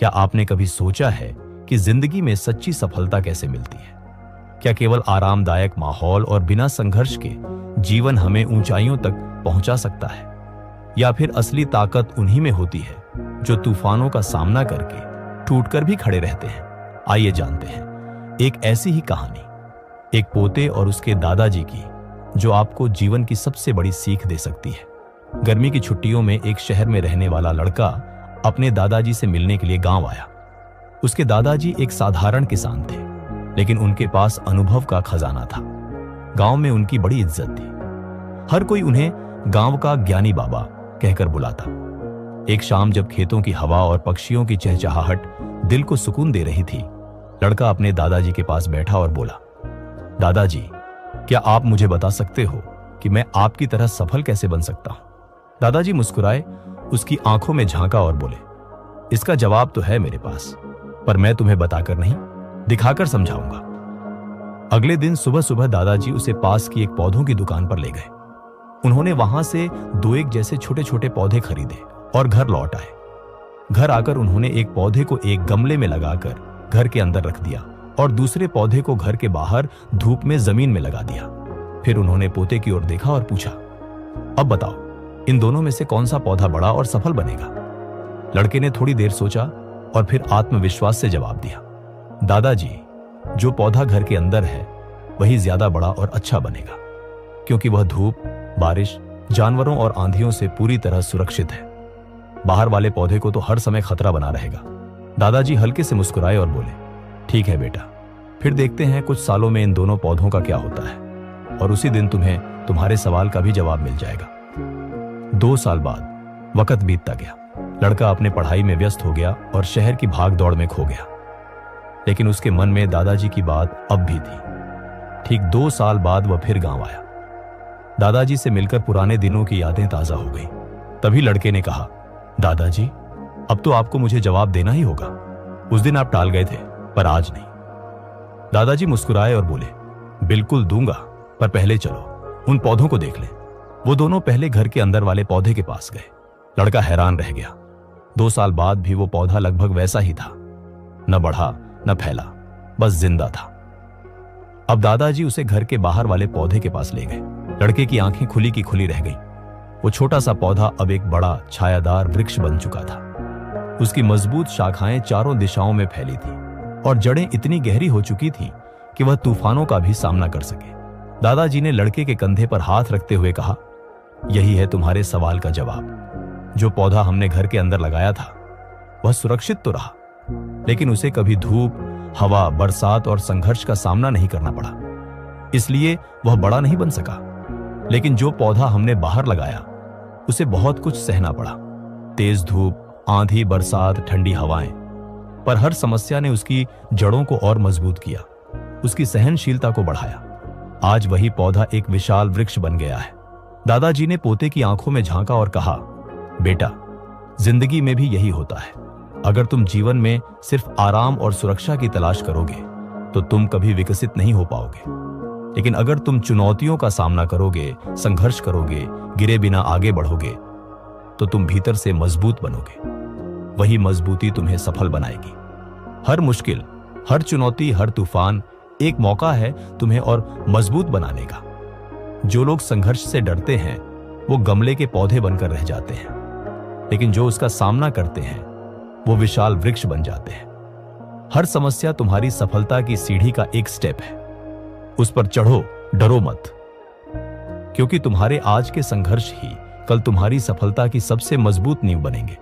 क्या आपने कभी सोचा है कि जिंदगी में सच्ची सफलता कैसे मिलती है? क्या केवल आरामदायक माहौल और बिना संघर्ष के जीवन हमें ऊंचाइयों तक पहुंचा सकता है, या फिर असली ताकत उन्हीं में होती है जो तूफानों का सामना करके टूटकर भी खड़े रहते हैं? आइए जानते हैं एक ऐसी ही कहानी, एक पोते और उसके दादाजी की, जो आपको जीवन की सबसे बड़ी सीख दे सकती है। गर्मी की छुट्टियों में एक शहर में रहने वाला लड़का अपने दादाजी से मिलने के लिए गांव आया। उसके दादाजी एक साधारण किसान थे, लेकिन उनके पास अनुभव का खजाना था। गांव में उनकी बड़ी इज्जत थी। हर कोई उन्हें गांव का ज्ञानी बाबा कहकर बुलाता। एक शाम जब खेतों की हवा और पक्षियों की चहचहाहट दिल को सुकून दे रही थी, लड़का अपने दादाजी के पास बैठा और बोला, दादाजी, क्या आप मुझे बता सकते हो कि मैं आपकी तरह सफल कैसे बन सकता हूं? दादाजी मुस्कुराए, उसकी आंखों में झांका और बोले, इसका जवाब तो है मेरे पास, पर मैं तुम्हें बताकर नहीं, दिखाकर समझाऊंगा। अगले दिन सुबह सुबह दादाजी उसे पास की एक पौधों की दुकान पर ले गए। उन्होंने वहां से 2 एक जैसे छोटे छोटे पौधे खरीदे और घर लौट आए। घर आकर उन्होंने एक पौधे को एक गमले में लगाकर घर के अंदर रख दिया और दूसरे पौधे को घर के बाहर धूप में जमीन में लगा दिया। फिर उन्होंने पोते की ओर देखा और पूछा, अब बताओ, इन दोनों में से कौन सा पौधा बड़ा और सफल बनेगा? लड़के ने थोड़ी देर सोचा और फिर आत्मविश्वास से जवाब दिया, दादाजी, जो पौधा घर के अंदर है वही ज्यादा बड़ा और अच्छा बनेगा, क्योंकि वह धूप, बारिश, जानवरों और आंधियों से पूरी तरह सुरक्षित है। बाहर वाले पौधे को तो हर समय खतरा बना रहेगा। दादाजी हल्के से मुस्कुराए और बोले, ठीक है बेटा, फिर देखते हैं कुछ सालों में इन दोनों पौधों का क्या होता है, और उसी दिन तुम्हें तुम्हारे सवाल का भी जवाब मिल जाएगा। 2 साल बाद वक्त बीतता गया। लड़का अपने पढ़ाई में व्यस्त हो गया और शहर की भाग दौड़ में खो गया, लेकिन उसके मन में दादाजी की बात अब भी थी। ठीक 2 साल बाद वह फिर गांव आया। दादाजी से मिलकर पुराने दिनों की यादें ताजा हो गई। तभी लड़के ने कहा, दादाजी, अब तो आपको मुझे जवाब देना ही होगा। उस दिन आप टाल गए थे, पर आज नहीं। दादाजी मुस्कुराए और बोले, बिल्कुल दूंगा, पर पहले चलो उन पौधों को देख लें। वो दोनों पहले घर के अंदर वाले पौधे के पास गए। लड़का हैरान रह गया। 2 साल बाद भी वो पौधा लगभग वैसा ही था, न बढ़ा न फैला, बस जिंदा था। अब दादाजी उसे घर के बाहर वाले पौधे के पास ले गए। लड़के की आंखें खुली की खुली रह गईं। वो छोटा सा पौधा अब एक बड़ा छायादार वृक्ष बन चुका था। उसकी मजबूत शाखाएं चारों दिशाओं में फैली थी और जड़ें इतनी गहरी हो चुकी थी कि वह तूफानों का भी सामना कर सके। दादाजी ने लड़के के कंधे पर हाथ रखते हुए कहा, यही है तुम्हारे सवाल का जवाब। जो पौधा हमने घर के अंदर लगाया था वह सुरक्षित तो रहा, लेकिन उसे कभी धूप, हवा, बरसात और संघर्ष का सामना नहीं करना पड़ा, इसलिए वह बड़ा नहीं बन सका। लेकिन जो पौधा हमने बाहर लगाया उसे बहुत कुछ सहना पड़ा, तेज धूप, आंधी, बरसात, ठंडी हवाएं, पर हर समस्या ने उसकी जड़ों को और मजबूत किया, उसकी सहनशीलता को बढ़ाया। आज वही पौधा एक विशाल वृक्ष बन गया है। दादाजी ने पोते की आंखों में झांका और कहा, बेटा, जिंदगी में भी यही होता है। अगर तुम जीवन में सिर्फ आराम और सुरक्षा की तलाश करोगे तो तुम कभी विकसित नहीं हो पाओगे, लेकिन अगर तुम चुनौतियों का सामना करोगे, संघर्ष करोगे, गिरे बिना आगे बढ़ोगे, तो तुम भीतर से मजबूत बनोगे। वही मजबूती तुम्हें सफल बनाएगी। हर मुश्किल, हर चुनौती, हर तूफान एक मौका है तुम्हें और मजबूत बनाने का। जो लोग संघर्ष से डरते हैं वो गमले के पौधे बनकर रह जाते हैं, लेकिन जो उसका सामना करते हैं वो विशाल वृक्ष बन जाते हैं। हर समस्या तुम्हारी सफलता की सीढ़ी का एक स्टेप है। उस पर चढ़ो, डरो मत, क्योंकि तुम्हारे आज के संघर्ष ही कल तुम्हारी सफलता की सबसे मजबूत नींव बनेंगे।